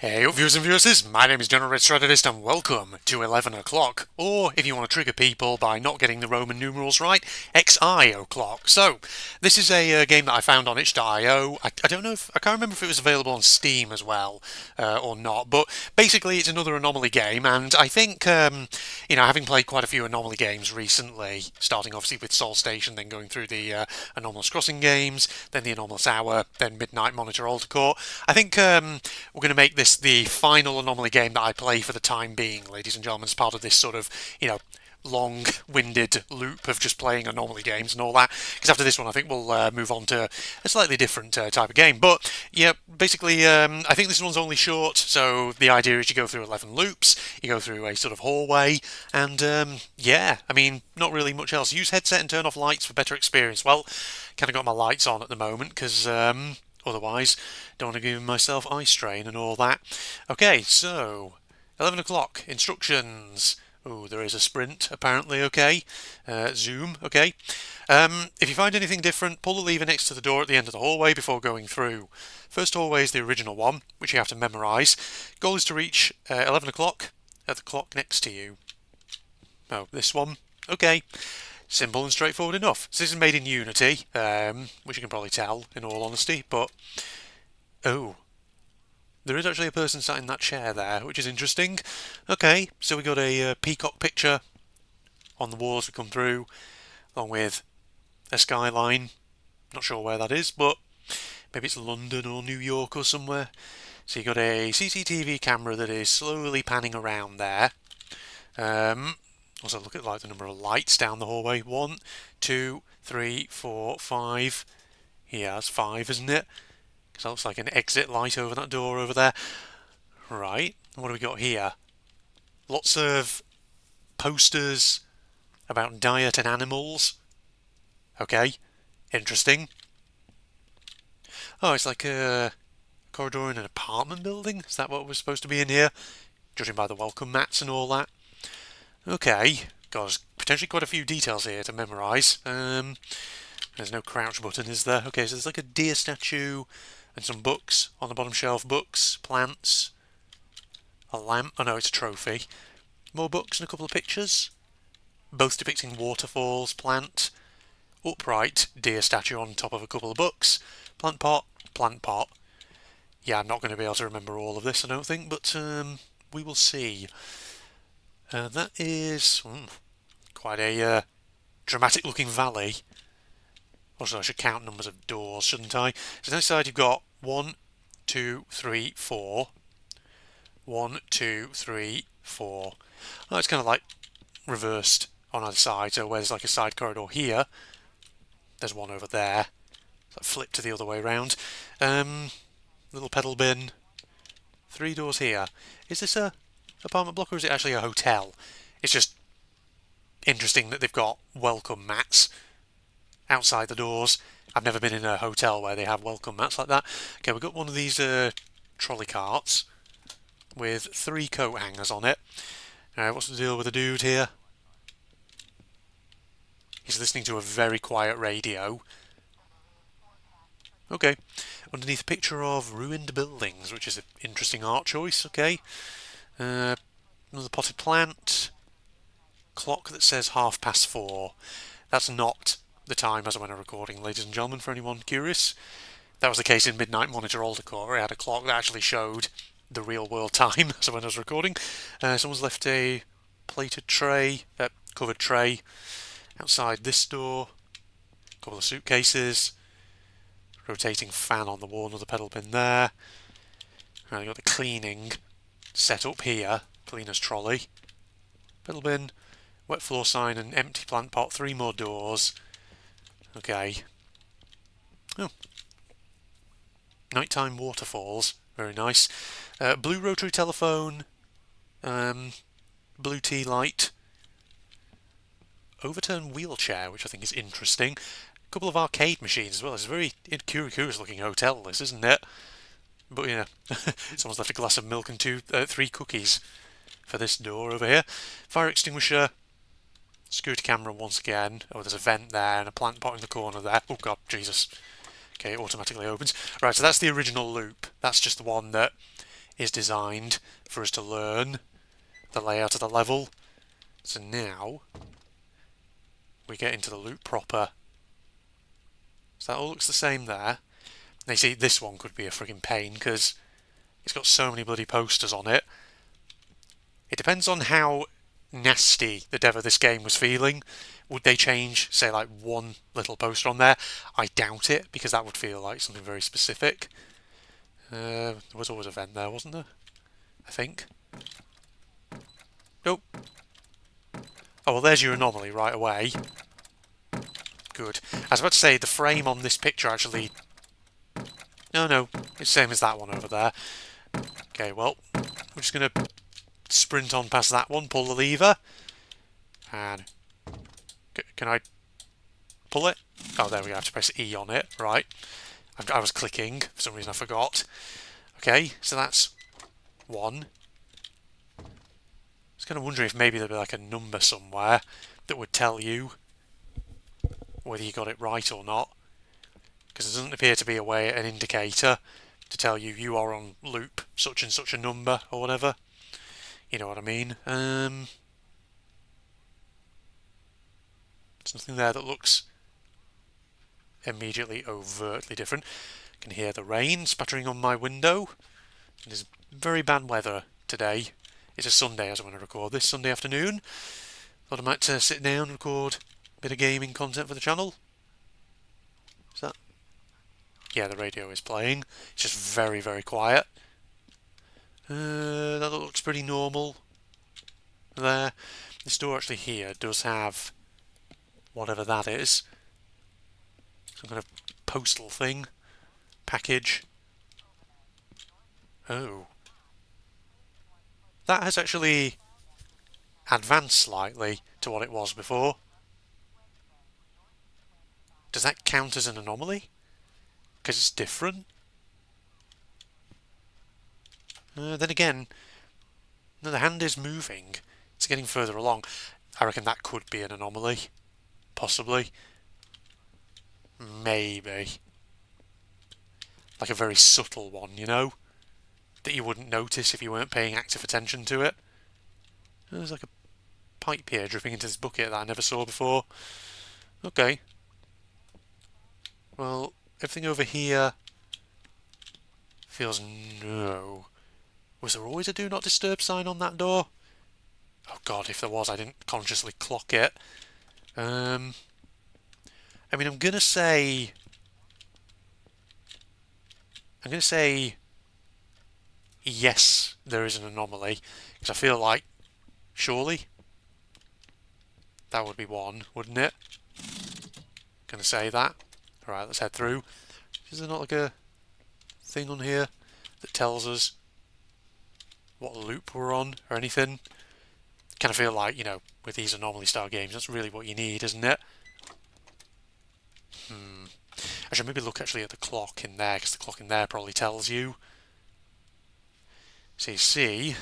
Hey viewers and viewers, my name is General Red Strategist and welcome to 11 o'clock, or if you want to trigger people by not getting the Roman numerals right, XI o'clock. So, this is a game that I found on itch.io. I don't know if, I can't remember if it was available on Steam as well, or not, but basically it's another anomaly game, and I think, having played quite a few anomaly games recently, starting obviously with Soul Station, then going through the Anomalous Crossing games, then the Anomalous Hour, then Midnight Monitor Alter Court, I think we're going to make this the final anomaly game that I play for the time being, ladies and gentlemen, as part of this sort of, long-winded loop of just playing anomaly games and all that. Because after this one, I think we'll move on to a slightly different type of game. But yeah, basically, I think this one's only short. So the idea is you go through 11 loops, you go through a sort of hallway, and yeah, I mean, not really much else. Use headset and turn off lights for better experience. Well, kind of got my lights on at the moment because otherwise, don't want to give myself eye strain and all that. Okay, so 11 o'clock, instructions. Oh, there is a sprint, apparently, okay. Zoom, okay. If you find anything different, pull the lever next to the door at the end of the hallway before going through. First hallway is the original one, which you have to memorise. Goal is to reach 11 o'clock at the clock next to you. Oh, this one. Okay. Simple and straightforward enough. So this is made in Unity, which you can probably tell, in all honesty, but... Oh. There is actually a person sat in that chair there, which is interesting. Okay, so we got a peacock picture on the wall as we come through, along with a skyline. Not sure where that is, but maybe it's London or New York or somewhere. So you got a CCTV camera that is slowly panning around there. Also look at like the number of lights down the hallway. 1, 2, 3, 4, 5. Yeah, that's 5, isn't it? Because that looks like an exit light over that door over there. Right, what do we got here? Lots of posters about diet and animals. Okay, interesting. Oh, it's like a corridor in an apartment building? Is that what was supposed to be in here? Judging by the welcome mats and all that. Okay, got potentially quite a few details here to memorise. There's no crouch button, is there? Okay, so there's like a deer statue and some books on the bottom shelf. Books, plants, a lamp. Oh no, it's a trophy. More books and a couple of pictures. Both depicting waterfalls, plant, upright deer statue on top of a couple of books. Plant pot, plant pot. Yeah, I'm not going to be able to remember all of this, I don't think, but we will see. That is quite a dramatic looking valley. Also, I should count numbers of doors, shouldn't I? So on this side you've got 1, 2, 3, 4. 1, 2, 3, 4. Oh, it's kind of like reversed on either side. So where there's like a side corridor here, there's one over there. So flip to the other way around. Little pedal bin. 3 doors here. Is this a apartment block or is it actually a hotel? It's just interesting that they've got welcome mats outside the doors. I've never been in a hotel where they have welcome mats like that. Okay, we've got one of these trolley carts with 3 coat hangers on it. What's the deal with the dude here? He's listening to a very quiet radio. Okay, underneath a picture of ruined buildings, which is an interesting art choice. Okay, another potted plant. Clock that says 4:30. That's not the time as I went a recording, ladies and gentlemen, for anyone curious. That was the case in Midnight Monitor Alter Court, where I had a clock that actually showed the real world time as when I was recording. Someone's left a plated tray, covered tray, outside this door. A couple of suitcases. Rotating fan on the wall, another pedal bin there. Right, you've got the cleaning set up here. Cleaner's trolley. Pedal bin, wet floor sign and empty plant pot. 3 more doors. Okay. Oh. Nighttime waterfalls. Very nice. Blue rotary telephone. Blue tea light. Overturned wheelchair, which I think is interesting. A couple of arcade machines as well. It's a very curious looking hotel, this, isn't it? But yeah, someone's left a glass of milk and 3 cookies for this door over here. Fire extinguisher. Security camera once again. Oh, there's a vent there and a plant pot in the corner there. Oh god, Jesus. Okay, it automatically opens. Right, so that's the original loop. That's just the one that is designed for us to learn the layout of the level. So now we get into the loop proper. So that all looks the same there. Now you see, this one could be a frigging pain because it's got so many bloody posters on it. It depends on how nasty the dev of this game was feeling. Would they change, say, like one little poster on there? I doubt it, because that would feel like something very specific. There was always a vent there, wasn't there? I think. Nope. Oh, well, there's your anomaly right away. Good. I was about to say, the frame on this picture actually... No, it's the same as that one over there. Okay, well, we're just going to sprint on past that one, pull the lever, and... Can I pull it? Oh, there we go, I have to press E on it, right. I was clicking, for some reason I forgot. Okay, so that's one. I was kind of wondering if maybe there'd be like a number somewhere that would tell you whether you got it right or not. Because there doesn't appear to be a way, an indicator, to tell you you are on loop such and such a number or whatever. You know what I mean? There's nothing there that looks immediately overtly different. I can hear the rain spattering on my window. It is very bad weather today. It's a Sunday as I want to record this, Sunday afternoon. Thought I might sit down and record a bit of gaming content for the channel. Is that? Yeah, the radio is playing. It's just very, very quiet. That looks pretty normal. There. This door actually here does have whatever that is. Some kind of postal thing. Package. Oh. That has actually advanced slightly to what it was before. Does that count as an anomaly? Because it's different? Then again, no, the hand is moving. It's getting further along. I reckon that could be an anomaly. Possibly. Maybe. Like a very subtle one, you know? That you wouldn't notice if you weren't paying active attention to it. There's like a pipe here dripping into this bucket that I never saw before. Okay. Well, everything over here feels no. Was there always a do not disturb sign on that door? Oh god, if there was, I didn't consciously clock it. I mean, I'm gonna say yes, there is an anomaly, because I feel like surely that would be one, wouldn't it? Gonna say that. Right, let's head through. Is there not like a thing on here that tells us what loop we're on or anything? Kind of feel like, you know, with these anomaly style games, that's really what you need, isn't it? I should maybe look actually at the clock in there, because the clock in there probably tells you. So you see,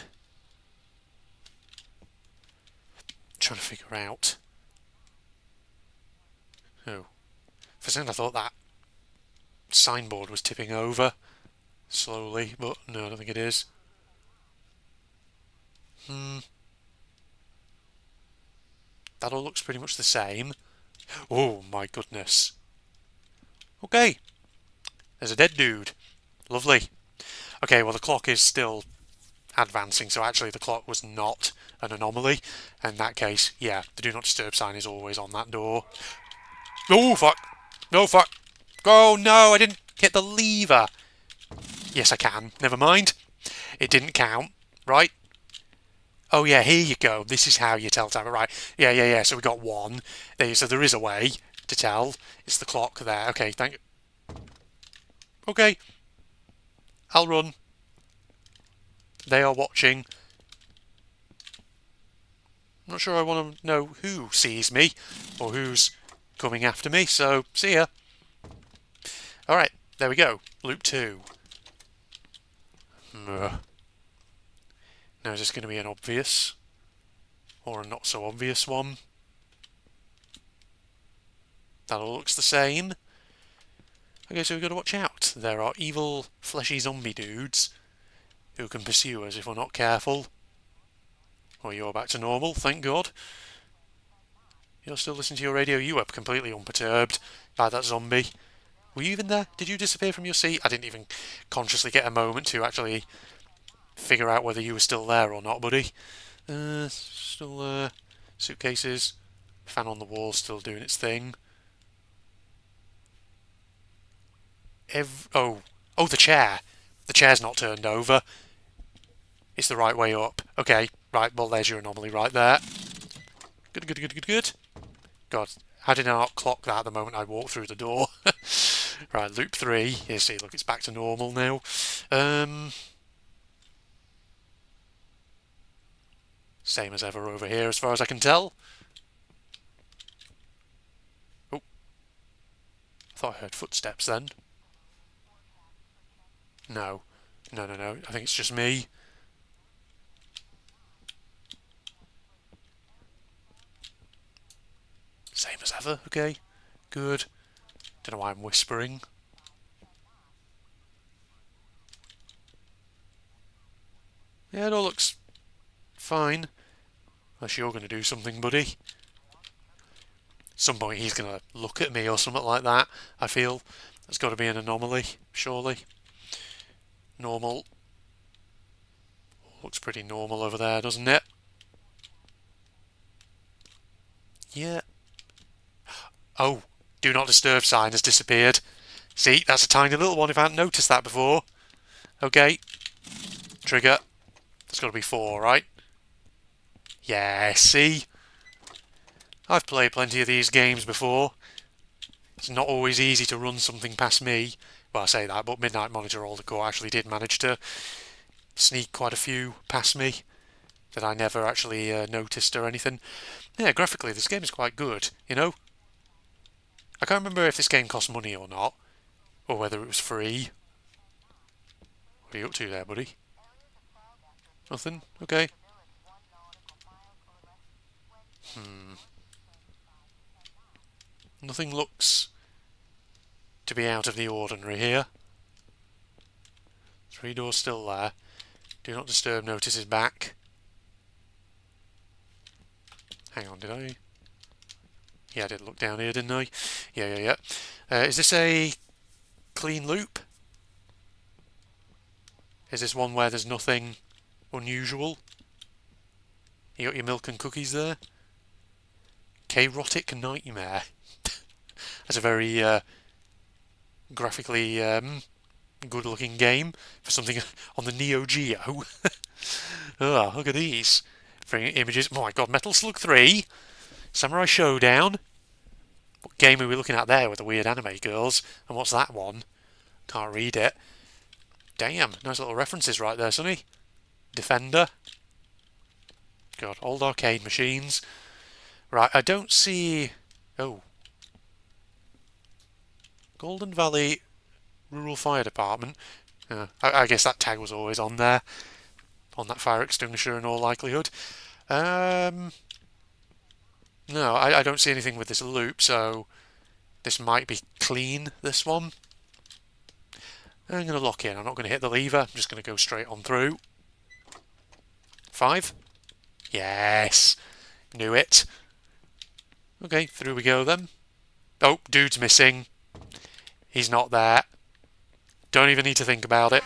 trying to figure out. Oh, for a second I thought that signboard was tipping over slowly, but no, I don't think it is. That all looks pretty much the same. Oh my goodness. Okay, there's a dead dude. Lovely. Okay, well the clock is still advancing, so actually the clock was not an anomaly. In that case, yeah, the do not disturb sign is always on that door. Oh fuck! No fuck! Oh no, I didn't hit the lever! Yes I can, never mind. It didn't count, right? Oh yeah, here you go. This is how you tell time. Right, yeah, so we got one. So there is a way to tell. It's the clock there. Okay, thank you. Okay. I'll run. They are watching. I'm not sure I want to know who sees me or who's coming after me, so see ya. Alright, there we go. Loop 2. Now is this going to be an obvious or a not so obvious one? That all looks the same. Okay, so we've got to watch out. There are evil, fleshy zombie dudes who can pursue us if we're not careful. Well, you're back to normal, thank God. You're still listening to your radio. You were completely unperturbed by that zombie. Were you even there? Did you disappear from your seat? I didn't even consciously get a moment to actually figure out whether you were still there or not, buddy. Still there. Suitcases. Fan on the wall still doing its thing. Oh, the chair. The chair's not turned over. It's the right way up. Okay, right, well, there's your anomaly right there. Good, good, good, good, good. God, how did I not clock that at the moment I walked through the door? Right, loop 3. You see, look, it's back to normal now. Same as ever over here, as far as I can tell. Oh, I thought I heard footsteps then. No. No, no, no. I think it's just me. Same as ever, okay. Good. Don't know why I'm whispering. Yeah, it all looks fine. Unless you're going to do something, buddy. At some point he's going to look at me or something like that, I feel. There's got to be an anomaly, surely. Normal. Looks pretty normal over there, doesn't it? Yeah. Oh, do not disturb sign has disappeared. See, that's a tiny little one if I hadn't noticed that before. Okay. Trigger. There's got to be 4, right? Yeah, see? I've played plenty of these games before. It's not always easy to run something past me. Well, I say that, but Midnight Monitor All the Core actually did manage to sneak quite a few past me that I never actually noticed or anything. Yeah, graphically, this game is quite good, you know? I can't remember if this game cost money or not, or whether it was free. What are you up to there, buddy? Nothing? Okay. Nothing looks to be out of the ordinary here. 3 doors still there. Do not disturb notice is back. Hang on, did I? Yeah, I did look down here, didn't I? Yeah. Is this a clean loop? Is this one where there's nothing unusual? You got your milk and cookies there? Chaotic Nightmare. That's a very graphically good-looking game for something on the Neo Geo. Oh, look at these images. Oh my god, Metal Slug 3, Samurai Showdown. What game are we looking at there with the weird anime girls? And what's that one? Can't read it. Damn, nice little references right there, Sonny. Defender. God, old arcade machines. Right, I don't see... Oh. Golden Valley Rural Fire Department. I guess that tag was always on there. On that fire extinguisher in all likelihood. No, I don't see anything with this loop, so this might be clean, this one. I'm going to lock in. I'm not going to hit the lever. I'm just going to go straight on through. 5. Yes. Knew it. Okay, through we go then. Oh, dude's missing. He's not there. Don't even need to think about it.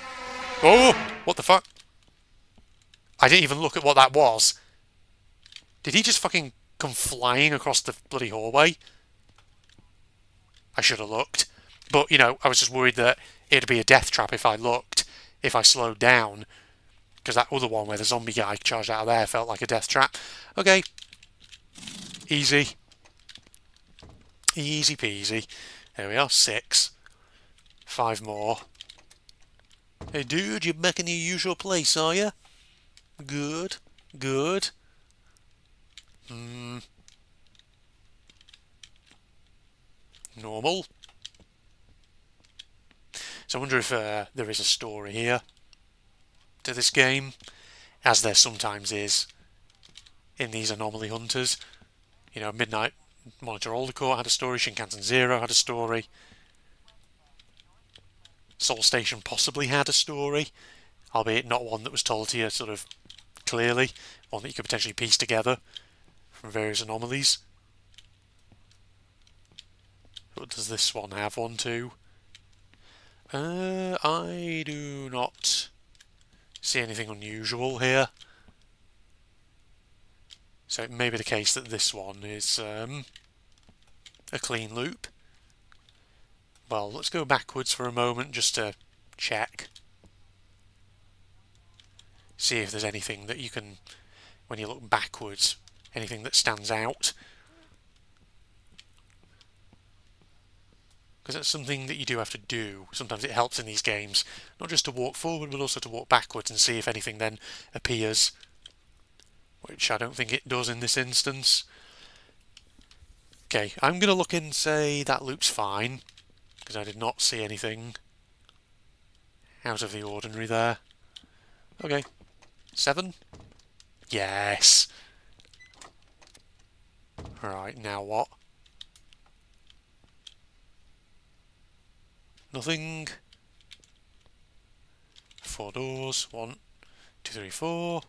Oh, what the fuck? I didn't even look at what that was. Did he just fucking come flying across the bloody hallway? I should have looked. But, you know, I was just worried that it'd be a death trap if I looked, if I slowed down. Because that other one where the zombie guy charged out of there felt like a death trap. Okay. Easy. Easy peasy. There we are, 6. 5 more. Hey dude, you're back in your usual place, are you? Good. Good. Normal. So I wonder if there is a story here to this game, as there sometimes is in these anomaly hunters. You know, Midnight Monitor All the Core had a story, Shinkansen Zero had a story, Soul Station possibly had a story. albeit not one that was told to you sort of clearly, one that you could potentially piece together from various anomalies. What does this one have? 1, 2. I do not see anything unusual here. So it may be the case that this one is a clean loop. Well, let's go backwards for a moment just to check. See if there's anything that you can, when you look backwards, anything that stands out. Because that's something that you do have to do. Sometimes it helps in these games, not just to walk forward, but also to walk backwards and see if anything then appears. Which I don't think it does in this instance. Okay, I'm going to look and say that loop's fine, because I did not see anything out of the ordinary there. Okay, 7? Yes! Alright, now what? Nothing. 4 doors. 1, 2, 3, 4.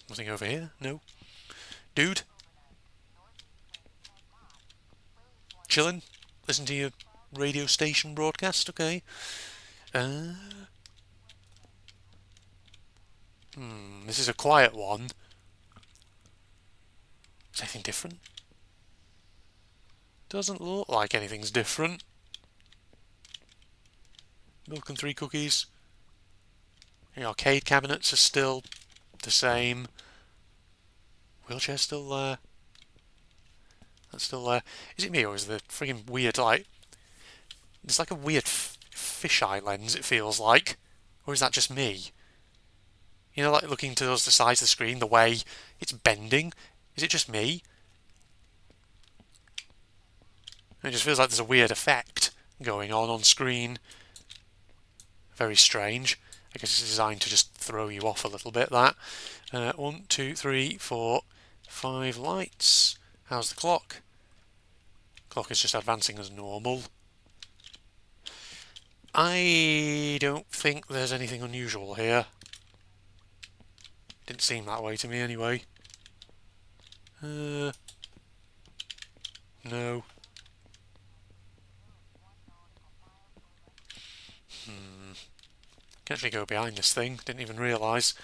Nothing over here? No. Dude? Chilling? Listen to your radio station broadcast? Okay. This is a quiet one. Is anything different? Doesn't look like anything's different. Milk and 3 cookies. The arcade cabinets are still the same. Wheelchair's still there. That's still there. Is it me, or is the friggin' weird, like... It's like a weird fisheye lens, it feels like. Or is that just me? You know, like looking towards the sides of the screen, the way it's bending. Is it just me? It just feels like there's a weird effect going on screen. Very strange. I guess it's designed to just throw you off a little bit, that. 1, 2, 3, 4, 5 lights. How's the clock? Clock is just advancing as normal. I don't think there's anything unusual here. Didn't seem that way to me anyway. No. Can actually go behind this thing. Didn't even realise.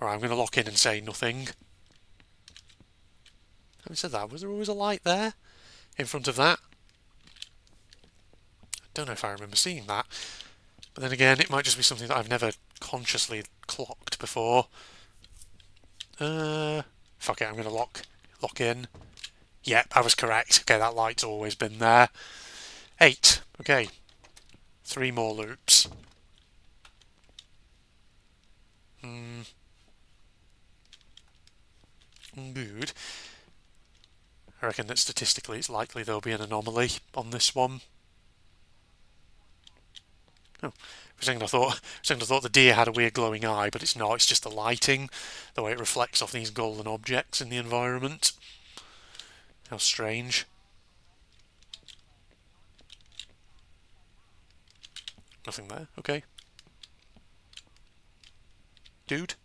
Alright, I'm going to lock in and say nothing. Having said that, was there always a light there? In front of that? I don't know if I remember seeing that. But then again, it might just be something that I've never consciously clocked before. Fuck it, I'm going to lock in. Yep, I was correct. Okay, that light's always been there. 8. Okay. 3 more loops. Good. I reckon that statistically it's likely there'll be an anomaly on this one. Oh, for a second I thought the deer had a weird glowing eye, but it's not. It's just the lighting, the way it reflects off these golden objects in the environment. How strange. Nothing there. Okay. Dude?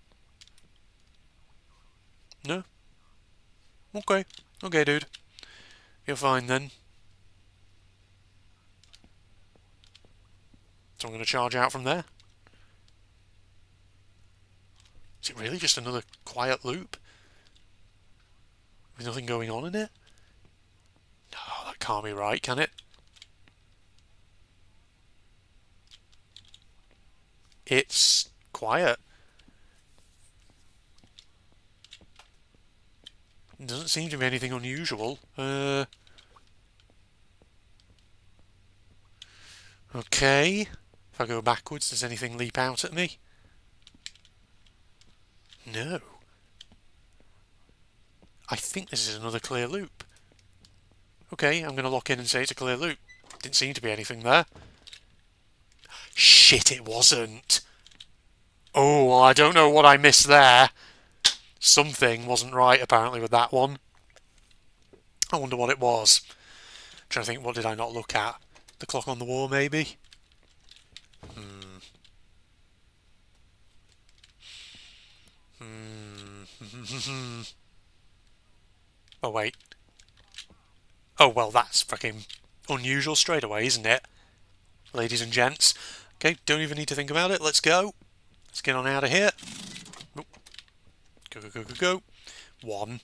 No? Okay. Okay, dude. You're fine then. So I'm going to charge out from there. Is it really just another quiet loop? With nothing going on in it? No, that can't be right, can it? It's quiet. It doesn't seem to be anything unusual. Okay. If I go backwards, does anything leap out at me? No. I think this is another clear loop. Okay, I'm going to lock in and say it's a clear loop. Didn't seem to be anything there. Shit, it wasn't. Oh, well, I don't know what I missed there. Something wasn't right, apparently, with that one. I wonder what it was. Trying to think, what did I not look at? The clock on the wall, maybe? Oh, wait. Oh, well, that's fucking unusual straight away, isn't it? Ladies and gents. Okay, don't even need to think about it. Let's go. Let's get on out of here. Go, go, go, go, go. One.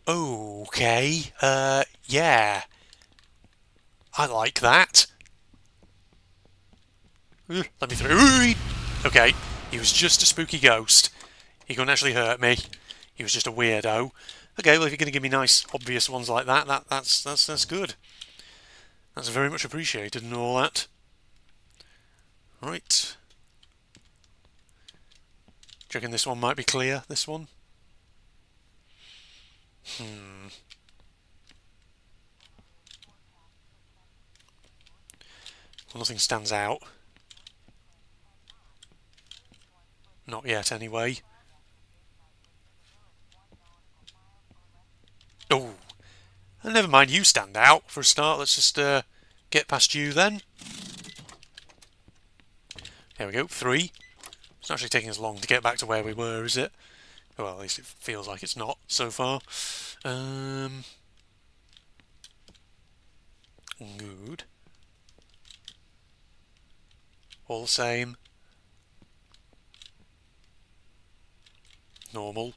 Okay. Yeah. I like that. Let me through. Okay, he was just a spooky ghost. He couldn't actually hurt me. He was just a weirdo. Okay, well, if you're going to give me nice, obvious ones like that, that's good. That's very much appreciated and all that. Right. Do you reckon this one might be clear, this one? Well, nothing stands out. Not yet, anyway. Oh, and never mind, you stand out. For a start, let's just get past you then. There we go, 3. It's not actually taking us long to get back to where we were, is it? Well, at least it feels like it's not so far. Good. All the same. Normal.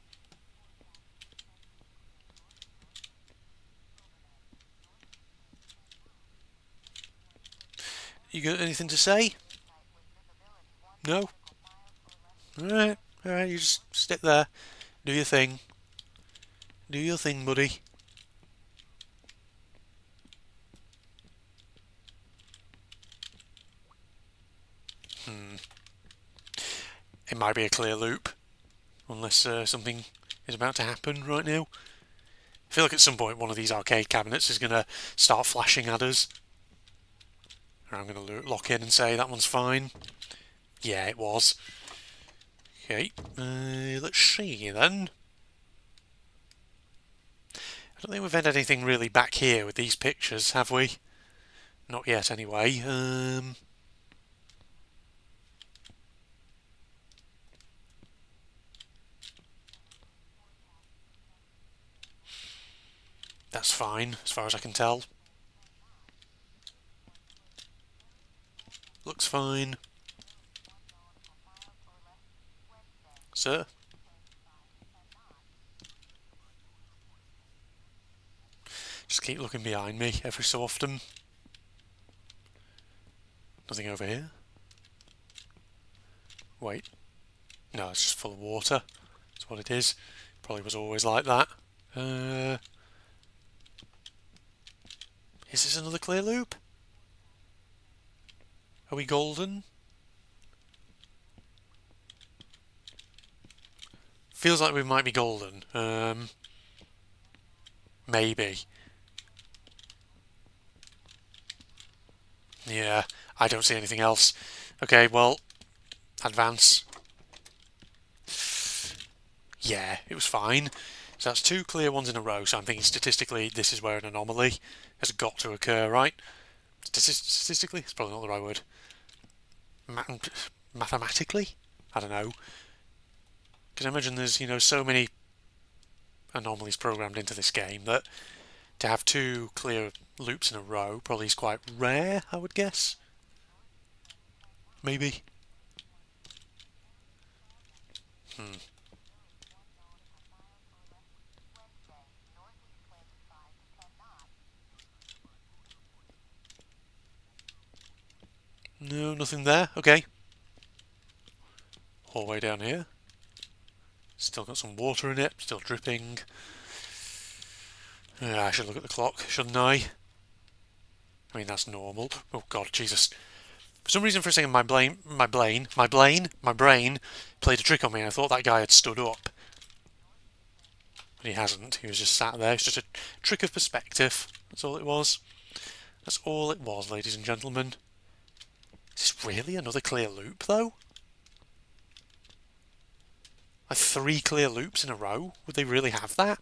You got anything to say? No? Alright, alright, you just sit there. Do your thing. Do your thing, buddy. It might be a clear loop. Unless something is about to happen right now. I feel like at some point one of these arcade cabinets is going to start flashing at us. I'm going to lock in and say that one's fine. Yeah, it was. Okay, let's see then. I don't think we've had anything really back here with these pictures, have we? Not yet, anyway. That's fine, as far as I can tell. Looks fine. Sir? Just keep looking behind me every so often. Nothing over here. Wait. No, it's just full of water. That's what it is. Probably was always like that. Is this another clear loop? Are we golden? Feels like we might be golden. Maybe. Yeah, I don't see anything else. Okay, well, advance. Yeah, it was fine. So that's 2 clear ones in a row, so I'm thinking statistically this is where an anomaly has got to occur, right? Statistically? It's probably not the right word. Mathematically? I don't know. Because I imagine there's, so many anomalies programmed into this game that to have 2 clear loops in a row probably is quite rare, I would guess. Maybe. No, nothing there. Okay. Hallway down here. Still got some water in it, still dripping. I should look at the clock, shouldn't I? I mean, that's normal. Oh god, Jesus. For some reason, for a second, my brain played a trick on me. I thought that guy had stood up. But he hasn't. He was just sat there. It's just a trick of perspective. That's all it was. That's all it was, ladies and gentlemen. Is this really another clear loop, though? Like 3 clear loops in a row? Would they really have that?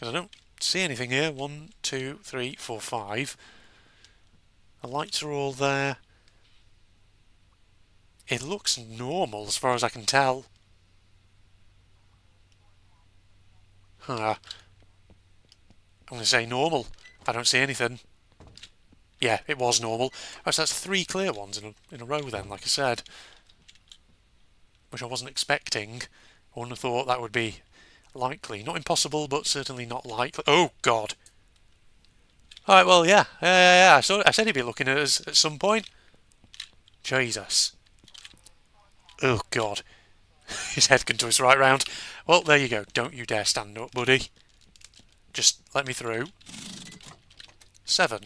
Because I don't see anything here. 1, 2, 3, 4, 5. The lights are all there. It looks normal as far as I can tell. I'm going to say normal. I don't see anything. Yeah, it was normal. Oh, so that's 3 clear ones in a row then, like I said. Which I wasn't expecting. I wouldn't have thought that would be likely. Not impossible, but certainly not likely. Oh, God. Alright, well, yeah. I said he'd be looking at us at some point. Jesus. Oh, God. His head can twist right round. Well, there you go. Don't you dare stand up, buddy. Just let me through. 7.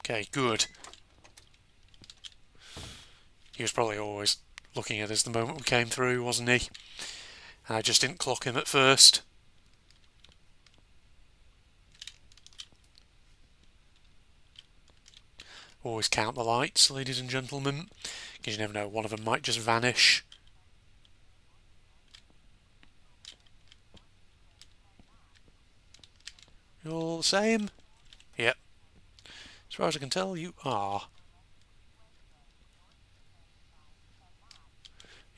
Okay, good. He was probably always looking at us the moment we came through, wasn't he? And I just didn't clock him at first. Always count the lights, ladies and gentlemen, because you never know, one of them might just vanish. You're all the same? Yep. As far as I can tell, you are.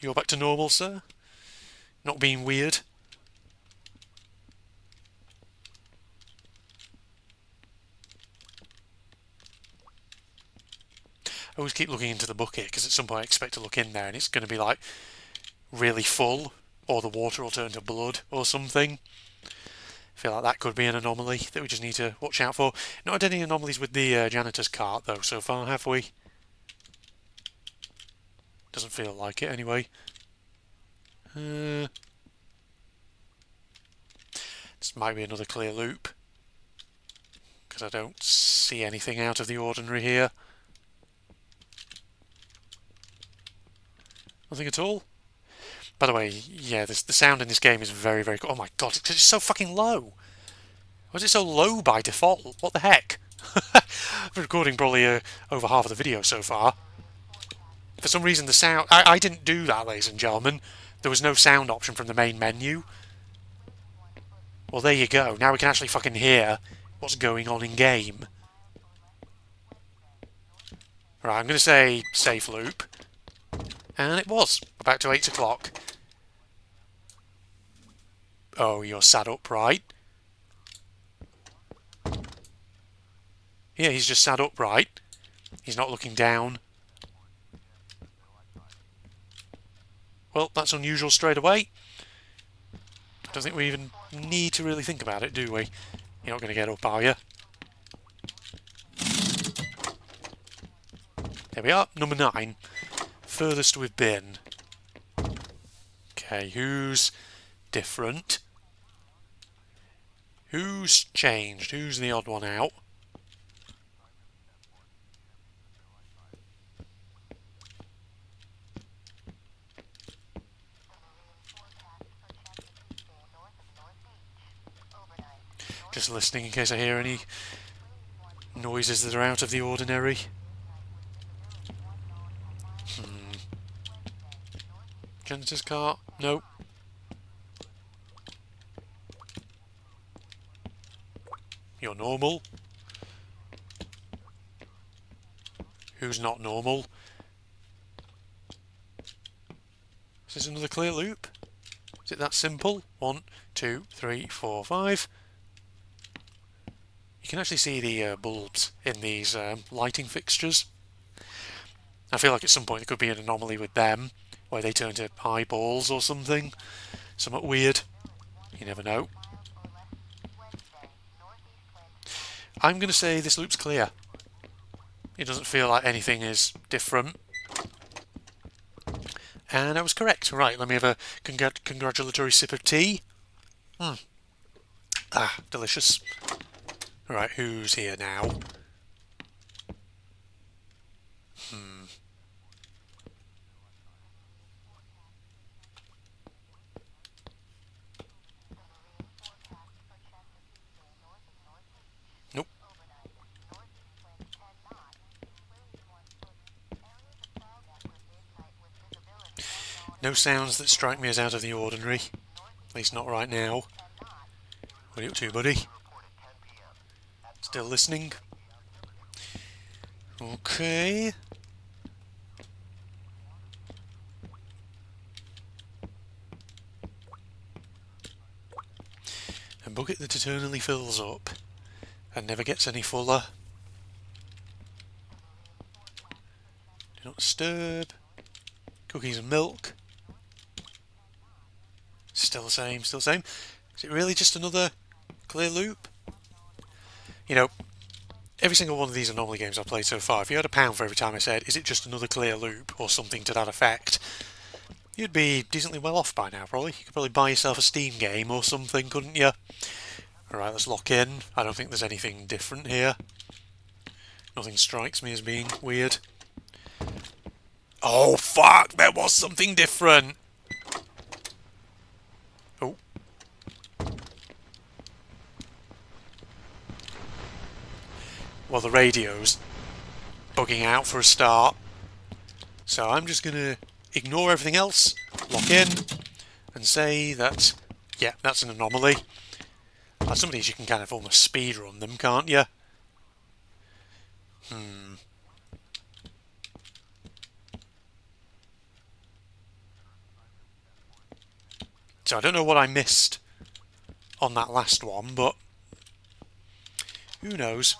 You're back to normal, sir? Not being weird? I always keep looking into the bucket, because at some point I expect to look in there and it's going to be like really full, or the water will turn to blood or something. I feel like that could be an anomaly that we just need to watch out for. Not had any anomalies with the janitor's cart though so far, have we? Doesn't feel like it anyway. This might be another clear loop, because I don't see anything out of the ordinary here. Nothing at all. By the way, yeah, the sound in this game is very, very good. Oh my god, it's so fucking low. Why is it so low by default? What the heck? I'm recording probably over half of the video so far. For some reason the sound... I didn't do that, ladies and gentlemen. There was no sound option from the main menu. Well, there you go. Now we can actually fucking hear what's going on in game. Right, I'm going to say safe loop. And it was. About to 8 o'clock. Oh, you're sat upright. Yeah, he's just sat upright. He's not looking down. Well, that's unusual straight away. I don't think we even need to really think about it, do we? You're not going to get up, are you? There we are, number 9. Furthest we've been. Okay, who's different? Who's changed? Who's the odd one out? Just listening in case I hear any noises that are out of the ordinary. Janitor's cart? Nope. You're normal. Who's not normal? Is this another clear loop? Is it that simple? 1, 2, 3, 4, 5. You can actually see the bulbs in these lighting fixtures. I feel like at some point there could be an anomaly with them, where they turn to eyeballs or something. Somewhat weird. You never know. I'm going to say this loop's clear. It doesn't feel like anything is different. And I was correct. Right, let me have a congratulatory sip of tea. Ah, delicious. Right, who's here now? Nope. No sounds that strike me as out of the ordinary. At least not right now. What are you up to, buddy? Still listening? Okay. A bucket that eternally fills up and never gets any fuller. Do not disturb. Cookies and milk. Still the same, still the same. Is it really just another clear loop? You know, every single one of these anomaly games I've played so far, if you had £1 for every time I said, is it just another clear loop or something to that effect, you'd be decently well off by now, probably. You could probably buy yourself a Steam game or something, couldn't you? Alright, let's lock in. I don't think there's anything different here. Nothing strikes me as being weird. Oh, fuck! There was something different! Oh. Well, the radio's bugging out for a start. So I'm just going to ignore everything else, lock in, and say that, yeah, that's an anomaly. Some of these you can kind of almost speedrun them, can't you? So I don't know what I missed on that last one, but who knows?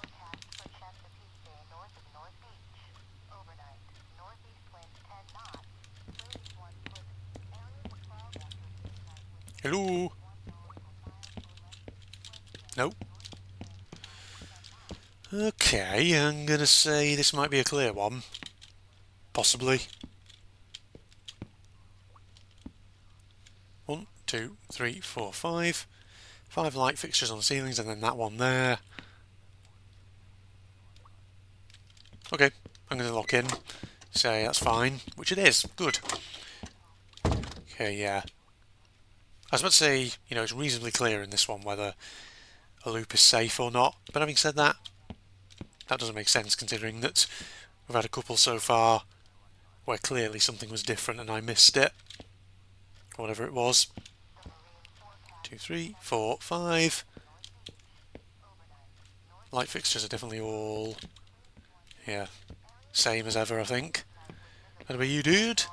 Hello? Nope. Okay, I'm gonna say this might be a clear one. Possibly. 1, 2, 3, 4, 5. 5 light fixtures on the ceilings and then that one there. Okay, I'm gonna lock in. Say that's fine, which it is. Good. Okay, yeah. I was about to say, you know, it's reasonably clear in this one whether a loop is safe or not, but having said that, that doesn't make sense considering that we've had a couple so far where clearly something was different and I missed it. Whatever it was. 2, 3, 4, 5. Light fixtures are definitely all, yeah, same as ever, I think. How about you, dude?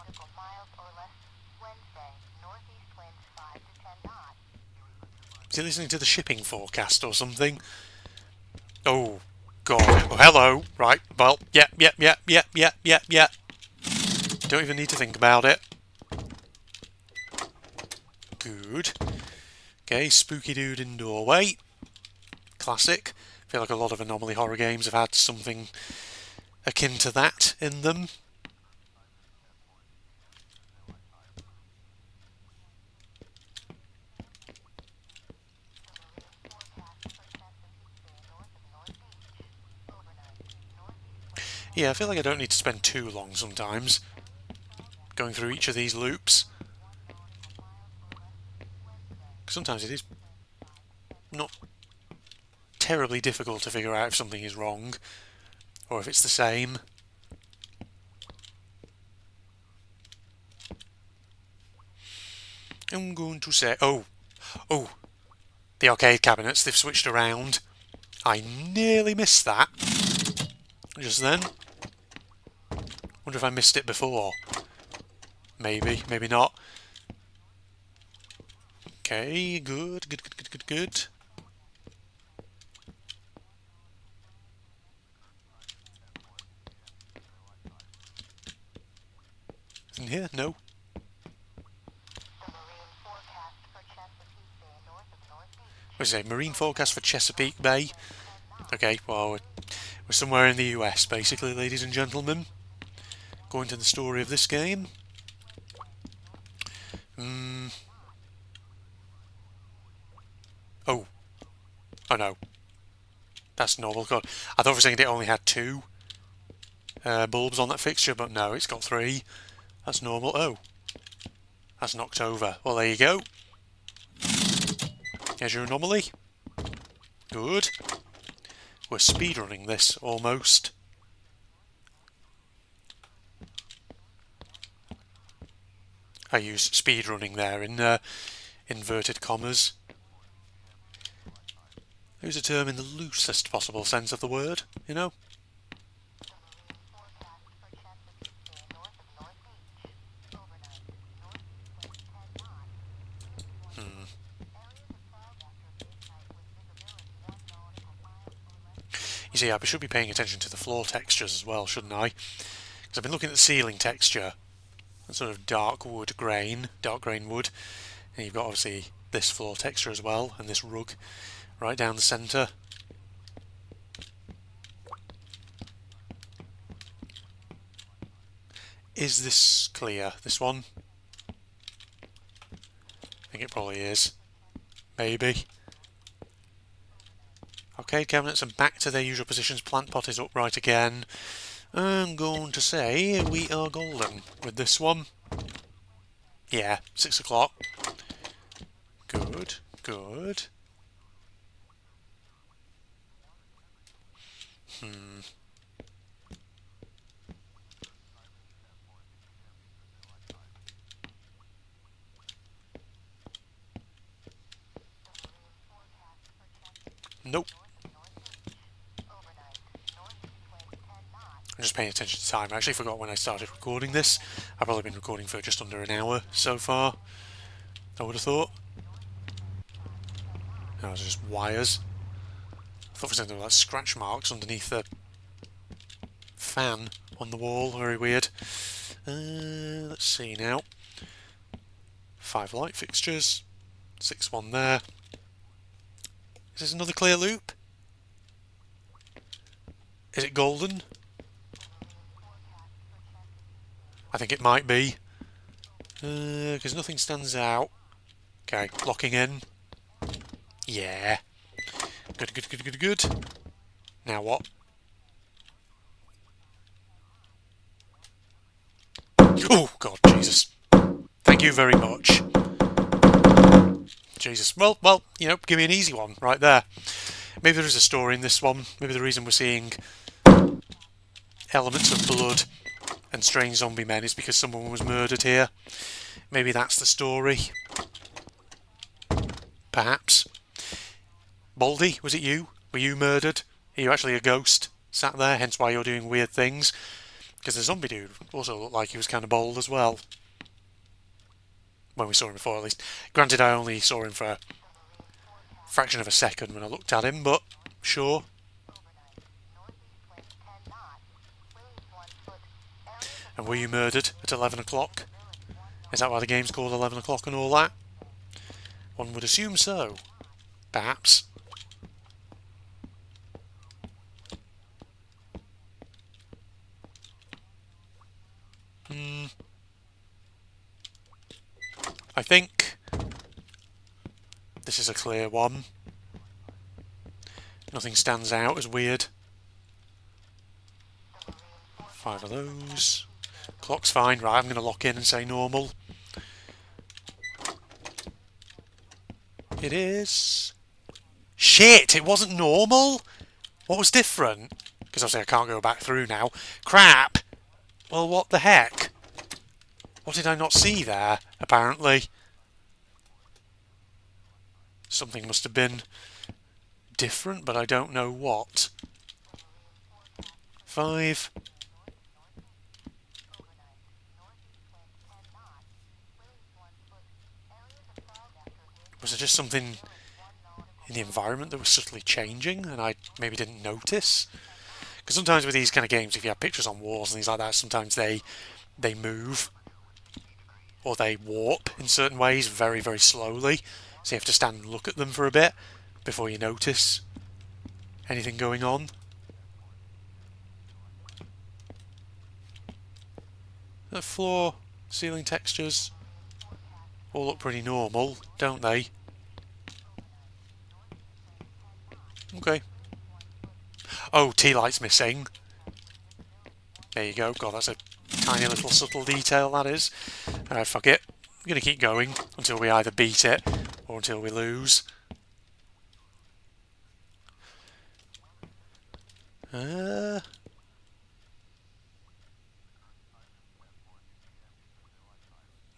Is he listening to the shipping forecast or something? Oh, God. Oh, hello. Right, well, yep. Don't even need to think about it. Good. Okay, spooky dude in doorway. Classic. I feel like a lot of anomaly horror games have had something akin to that in them. Yeah, I feel like I don't need to spend too long sometimes going through each of these loops. Sometimes it is not terribly difficult to figure out if something is wrong or if it's the same. I'm going to say, oh, the arcade cabinets, they've switched around. I nearly missed that just then. Wonder if I missed it before. Maybe, maybe not. Okay, good. In here? No. What is it? Marine forecast for Chesapeake Bay. Okay, well, we're somewhere in the US, basically, ladies and gentlemen. Going to the story of this game. Oh. Oh no. That's normal. God, I thought for a second it only had 2 bulbs on that fixture, but no, it's got 3. That's normal. Oh. That's knocked over. Well, there you go. Here's your anomaly. Good. We're speedrunning this, almost. I use speedrunning there in inverted commas. Use a term in the loosest possible sense of the word, you know? You see, I should be paying attention to the floor textures as well, shouldn't I? Because I've been looking at the ceiling texture, that sort of dark grain wood, and you've got obviously this floor texture as well, and this rug right down the centre. Is this clear, this one? I think it probably is. Maybe. Okay, cabinets are back to their usual positions. Plant pot is upright again. I'm going to say we are golden with this one. Yeah, 6 o'clock. Good, good. Nope. I'm just paying attention to time. I actually forgot when I started recording this. I've probably been recording for just under an hour so far, I would have thought. That was just wires. I thought for something like scratch marks underneath the fan on the wall. Very weird. Let's see now. 5 light fixtures. 6-1 there. Is this another clear loop? Is it golden? I think it might be. Because nothing stands out. Okay, locking in. Yeah. Good, good, good, good, good. Now what? Oh, God, Jesus. Thank you very much. Jesus. Well, you know, give me an easy one right there. Maybe there is a story in this one. Maybe the reason we're seeing elements of blood and strange zombie men is because someone was murdered here. Maybe that's the story. Perhaps. Baldy, was it you? Were you murdered? Are you actually a ghost sat there, hence why you're doing weird things? Because the zombie dude also looked like he was kind of bold as well. When we saw him before, at least. Granted, I only saw him for a fraction of a second when I looked at him, but sure. And were you murdered at 11 o'clock? Is that why the game's called 11 o'clock and all that? One would assume so. Perhaps. I think this is a clear one. Nothing stands out as weird. 5 of those. Clock's fine. Right, I'm going to lock in and say normal. It is. Shit, it wasn't normal? What was different? Because obviously I can't go back through now. Crap! Well, what the heck? What did I not see there, apparently? Something must have been different, but I don't know what. 5. Was there just something in the environment that was subtly changing and I maybe didn't notice? Because sometimes with these kind of games, if you have pictures on walls and things like that, sometimes they move or they warp in certain ways very, very slowly. So you have to stand and look at them for a bit before you notice anything going on. The floor, ceiling textures all look pretty normal, don't they? Okay. Oh, tea light's missing. There you go. God, that's a tiny little subtle detail, that is. Fuck it. I'm going to keep going until we either beat it or until we lose.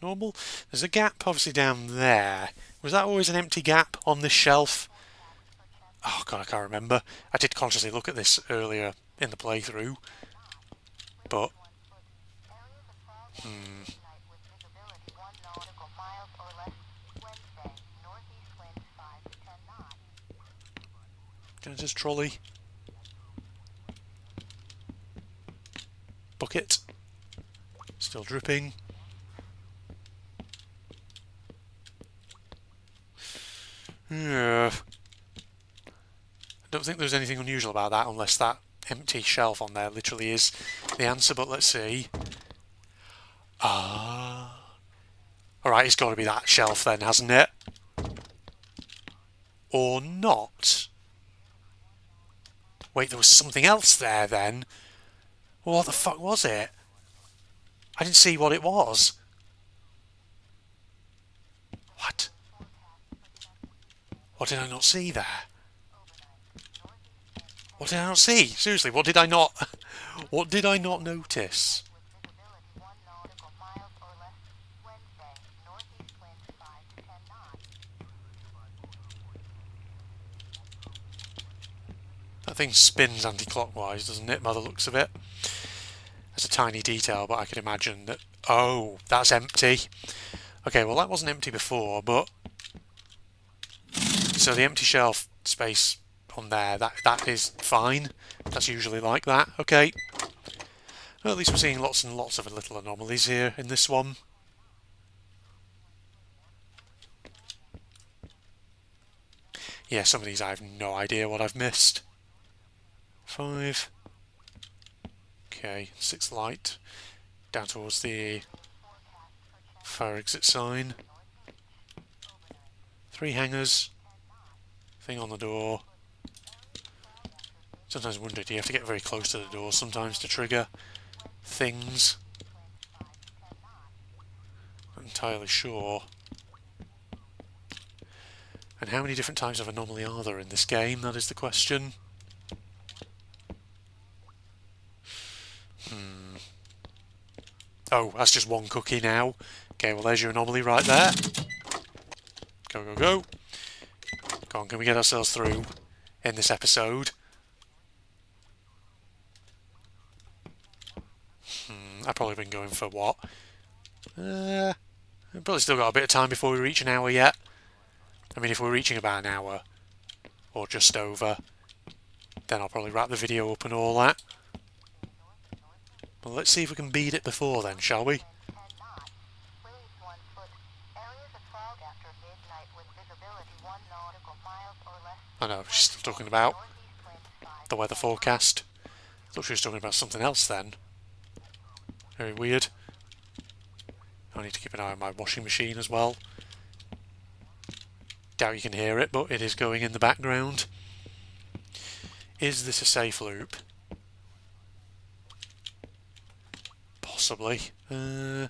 Normal. There's a gap obviously down there. Was that always an empty gap on this shelf? Oh god, I can't remember. I did consciously look at this earlier in the playthrough, but Genesis trolley, bucket, still dripping. Yeah. I don't think there's anything unusual about that unless that empty shelf on there literally is the answer, but let's see. Ah. Alright, it's got to be that shelf then, hasn't it? Or not? Wait, there was something else there then? Well, what the fuck was it? I didn't see what it was. What? What did I not see there? What did I not see? Seriously, what did I not... What did I not notice? That thing spins anti-clockwise, doesn't it, by the looks of it? That's a tiny detail, but I can imagine that... Oh, that's empty. Okay, well that wasn't empty before, but... So the empty shelf space on there, that is fine. That's usually like that. Okay. Well, at least we're seeing lots and lots of little anomalies here in this one. Yeah, some of these I have no idea what I've missed. 5. Okay, 6 light. Down towards the fire exit sign. 3 hangers. Thing on the door. Sometimes I wonder, do you have to get very close to the door sometimes to trigger things? Not entirely sure. And how many different types of anomaly are there in this game? That is the question. Oh, that's just one cookie now. Okay, well there's your anomaly right there. Go, go, go. Go on, can we get ourselves through in this episode? I've probably been going for what? I've probably still got a bit of time before we reach an hour yet. I mean, if we're reaching about an hour, or just over, then I'll probably wrap the video up and all that. Well, let's see if we can beat it before then, shall we? I know, she's still talking about the weather forecast. I thought she was talking about something else then. Very weird. I need to keep an eye on my washing machine as well. Doubt you can hear it, but it is going in the background. Is this a safe loop? Possibly. Because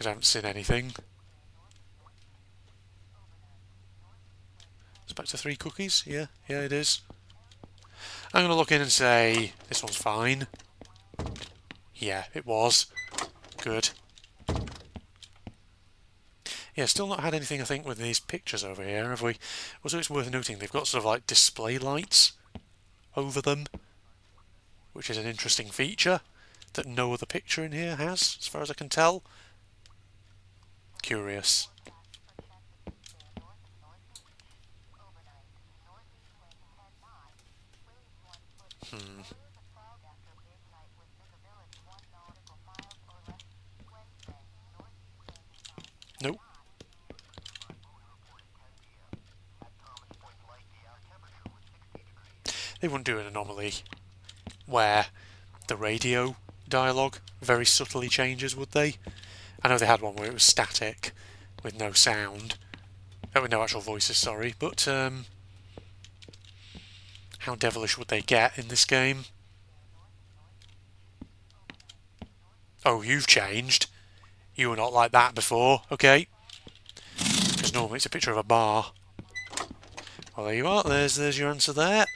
I haven't seen anything. It's back to 3 cookies? Yeah, it is. I'm going to look in and say, this one's fine. Yeah, it was. Good. Yeah, still not had anything, I think, with these pictures over here, have we? Also, it's worth noting they've got sort of like display lights over them, which is an interesting feature that no other picture in here has, as far as I can tell. Curious. Nope. They wouldn't do an anomaly where the radio dialogue very subtly changes, would they? I know they had one where it was static with no sound. Oh, with no actual voices, sorry. But how devilish would they get in this game? Oh, you've changed. You were not like that before, okay? Because normally it's a picture of a bar. Well, there you are. There's your answer there.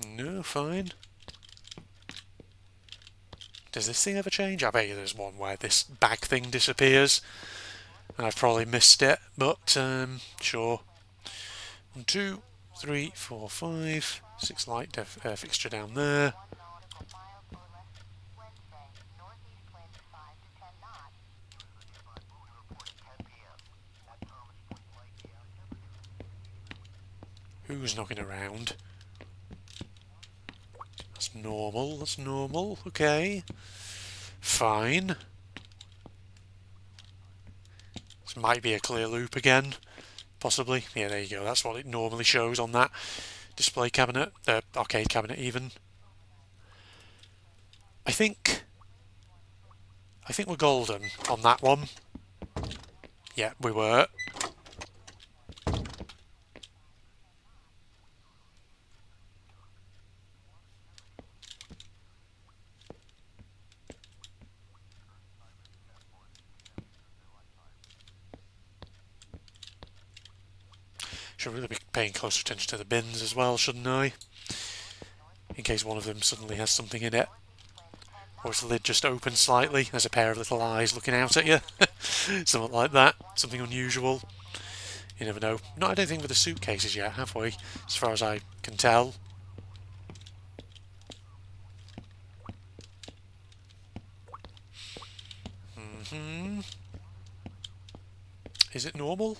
No. fine. Does this thing ever change? I bet you there's one where this bag thing disappears. And I've probably missed it, but sure. 1, 2, 3, 4, 5. 6 light fixture down there. Who's knocking around? That's normal, that's normal, okay. Fine. This might be a clear loop again, possibly. Yeah, there you go, that's what it normally shows on that display cabinet, arcade cabinet even. I think we're golden on that one. Yeah, we were. Should really be paying closer attention to the bins as well, shouldn't I? In case one of them suddenly has something in it. Or its lid just opens slightly, there's a pair of little eyes looking out at you. Something like that, something unusual. You never know. Not had anything with the suitcases yet, have we? As far as I can tell. Is it normal?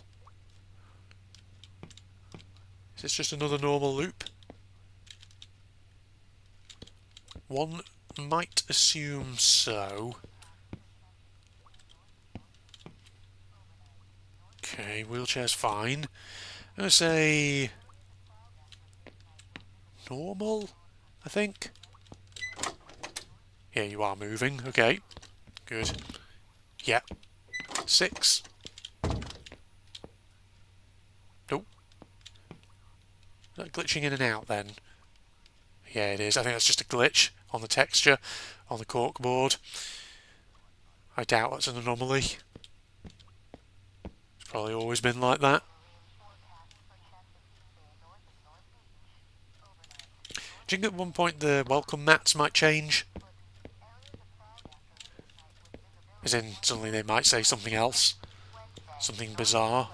Is this just another normal loop? One might assume so. Okay, wheelchair's fine. I'm going to say normal, I think. Yeah, you are moving. Okay, good. Yeah. 6. Nope. Is that glitching in and out then? Yeah, it is. I think that's just a glitch on the texture on the corkboard. I doubt that's an anomaly. It's probably always been like that. Do you think at one point the welcome mats might change? As in, suddenly they might say something else. Something bizarre.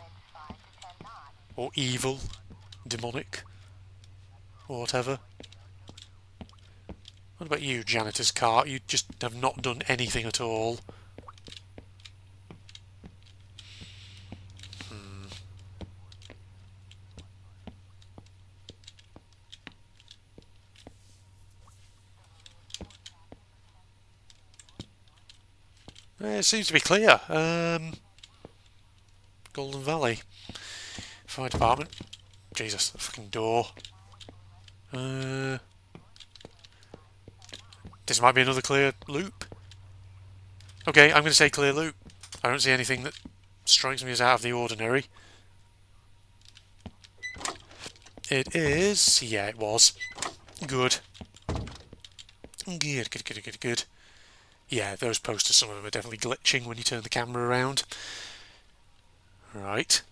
Or evil. Demonic. Or whatever. What about you, janitor's cart? You just have not done anything at all. It seems to be clear. Golden Valley. Fire department. Jesus, the fucking door. This might be another clear loop. Okay, I'm going to say clear loop. I don't see anything that strikes me as out of the ordinary. It is. Yeah, it was. Good. Good, good, good, good, good. Yeah, those posters, some of them are definitely glitching when you turn the camera around. Right.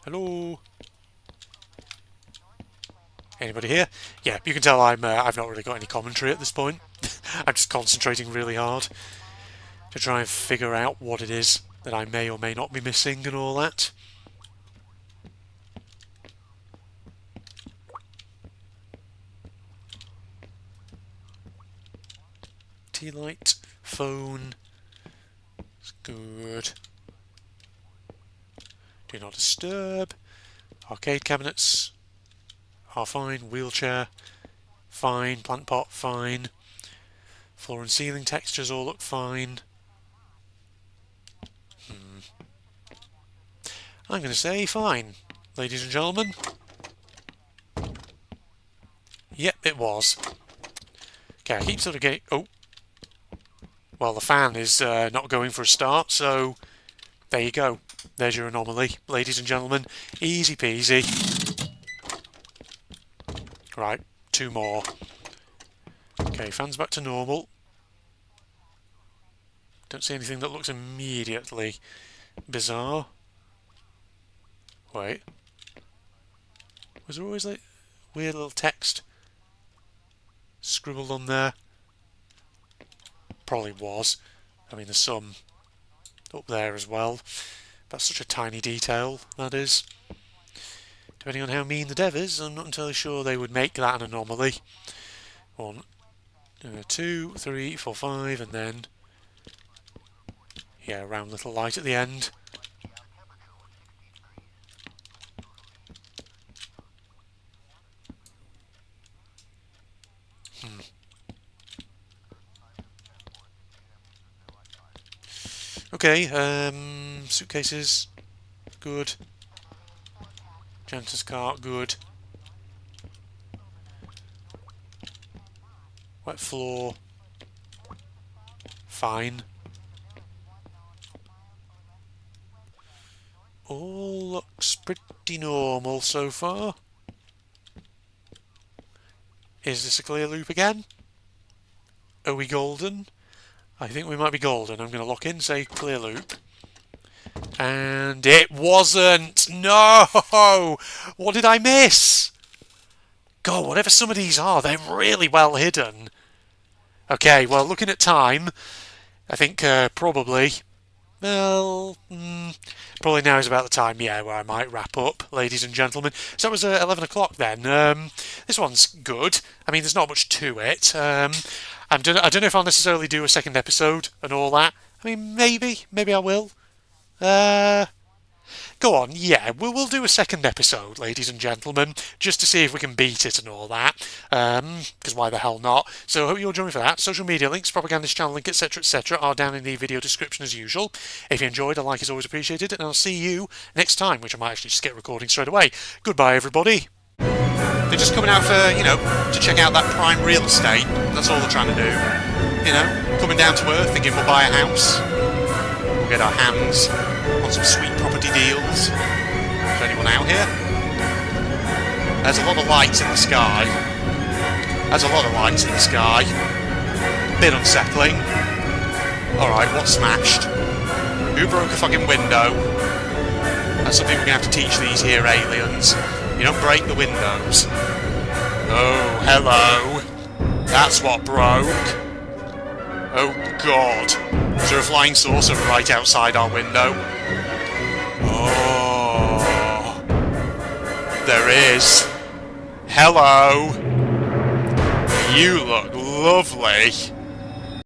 Hello? Anybody here? Yeah, you can tell I've not really got any commentary at this point. I'm just concentrating really hard to try and figure out what it is that I may or may not be missing and all that. Tea light, phone, it's good. Do not disturb. Arcade cabinets are fine. Wheelchair, fine. Plant pot, fine. Floor and ceiling textures all look fine. I'm going to say fine, ladies and gentlemen. Yep, it was. Okay, I keep sort of getting... Oh. Well, the fan is not going for a start, so there you go. There's your anomaly, ladies and gentlemen. Easy peasy. Right, 2 more. Okay, fan's back to normal. Don't see anything that looks immediately bizarre. Wait. Was there always like weird little text scribbled on there? Probably was. I mean, there's some up there as well. That's such a tiny detail, that is. Depending on how mean the dev is, I'm not entirely sure they would make that an anomaly. 1, 2, 3, 4, 5, and then yeah, a round little light at the end. Okay, suitcases, good. Janitor's cart, good. Wet floor, fine. All looks pretty normal so far. Is this a clear loop again? Are we golden? I think we might be golden. I'm going to lock in, say clear loop. And it wasn't! No! What did I miss? God, whatever some of these are, they're really well hidden. Okay, well, looking at time, I think probably... Well, probably now is about the time, yeah, where I might wrap up, ladies and gentlemen. So that was 11 o'clock then. This one's good. I mean, there's not much to it. I don't know if I'll necessarily do a second episode and all that. I mean, maybe I will. Go on, yeah, we'll do a second episode, ladies and gentlemen, just to see if we can beat it and all that, because why the hell not? So I hope you'll join me for that. Social media links, propagandist channel link, etc., are down in the video description as usual. If you enjoyed, a like is always appreciated, and I'll see you next time, which I might actually just get recording straight away. Goodbye, everybody. They're just coming out for, to check out that prime real estate. That's all they're trying to do. Coming down to earth, thinking we'll buy a house. We'll get our hands on some sweet property deals. Is there anyone out here? There's a lot of lights in the sky. Bit unsettling. Alright, what's smashed? Who broke a fucking window? That's something we're going to have to teach these here aliens. You don't break the windows. Oh, hello. That's what broke. Oh god. Is there a flying saucer right outside our window? Oh. There is. Hello. You look lovely.